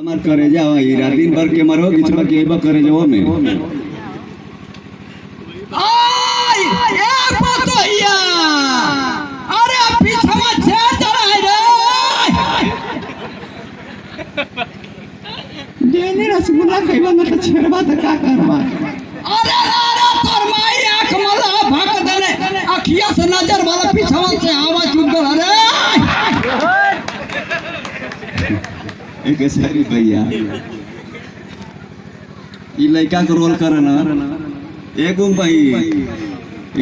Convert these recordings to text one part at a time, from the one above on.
हमार करे जाओ हीरा दिन भर के मरो किछ बाकी एबा करे जाओ में आय ए पतोहिया अरे पीछवा छे चढ़ाई रे देने रसगुल्ला खइबा न त छेड़बा त का करबा अरे अरे तोर माई आंख मला भक देने अखिया से नजर वाला पीछवा से आवाज चुप कर अरे एक सारी भैया ई लड़का को रोल करे ना एगो भाई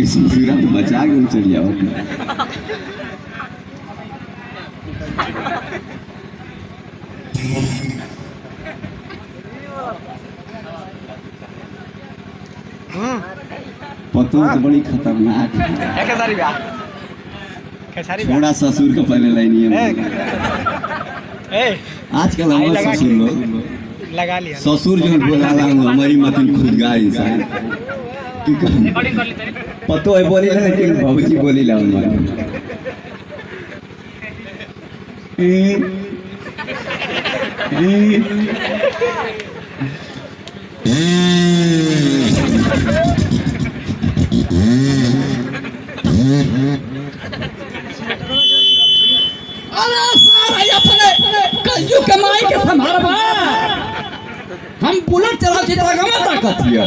इस पूरा बचा के चल जाओ पतो तो बड़ी खतरनाक थोड़ा ससुर का पहले लाइन है आजकल हमारे ससुर लोग लगा लिया ससुर जो बोला हमारी मतिन खुद गाय इंसान पतो है बोली ना लेकिन बाबूजी बोली ला अरे सारा अपने कंजू कमाई के संभालबा हम बुलेट चला के तरह में ताकत हिया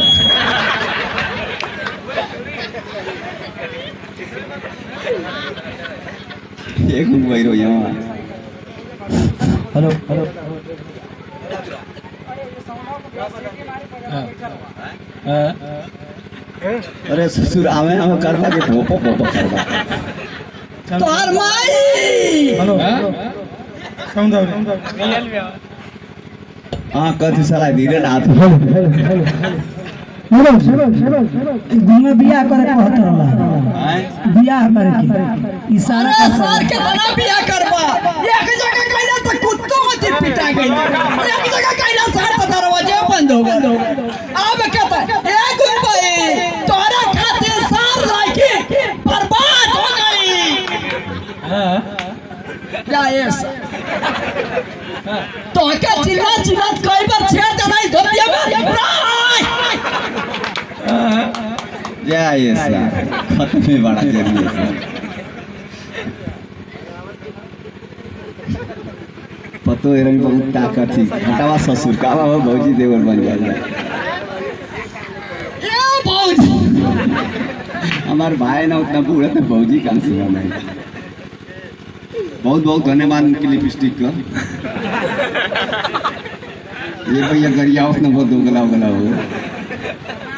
एक मोबाइल हो यहाँ हेलो हेलो अरे ससुर आवे हम करवा के पोपो पोपो करवा तोहर माई हेलो साउंड आउट हां कथि साला धीरे ना हाथ हेलो घूमे बियाह करे कहत रहला बियाह करे के इशारा अरे सर के तना बियाह करबा एक जगह कइला त कुत्तो मत पिटा गई एक जगह कइला सर त दरवाजा बंद हो गया अब कहता ए गुल भाई तोरा खातिर सार लाके बर्बाद हो गई क्या ये तो क्या चिल्ला चिल्ला कई बार छेड़ जनाई धोतिया में जय ये खत्म में बड़ा जरूरी है पतो है रंग बहुत ताकत थी हटावा ससुर का बाबा भौजी देवर बन जाए ए भौजी हमारे भाई ना उतना बूढ़ा तो भौजी कहाँ से बना है बहुत बहुत धन्यवाद उनकी लिपस्टिक का ये भैया गरिया उसने बहुत दोगला उगला हो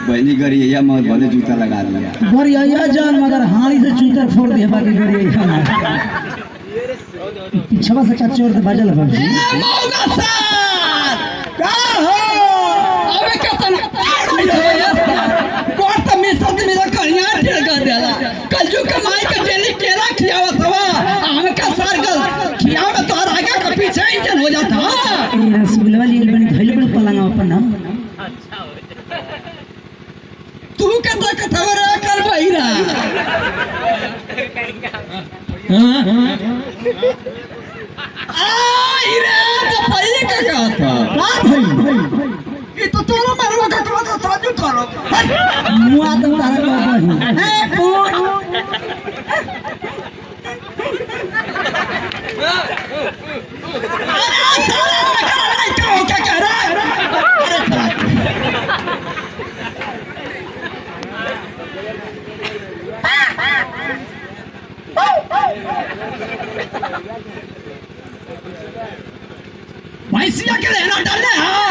बहनी गरिया मत भले जूता लगा लिया गरिया जान मगर हाड़ी से चूतर फोड़ दे बाकी गरिया पीछवा से का चोर बजल बाबूजी ए मौगा सर का हो अबे कहता ना कोट में सद में करिया ढेर कर देला कलजू कमाई के डेली केला खियावत हवा हम का सर गल खियाव तो आगे का पीछे इंजन हो जाता ए रसगुल्ला वाली बनी धइल बड़ पलंगा अपन नाम तू कता कथवर कर बहिरा आई रे तो पहले का था बात भाई ये तो तोरा मरवा का तो साजू करो मुआ तो तारा को बही ए कौन अरे साला क्या कह रहा है भैंसिया के लेना डाले हाँ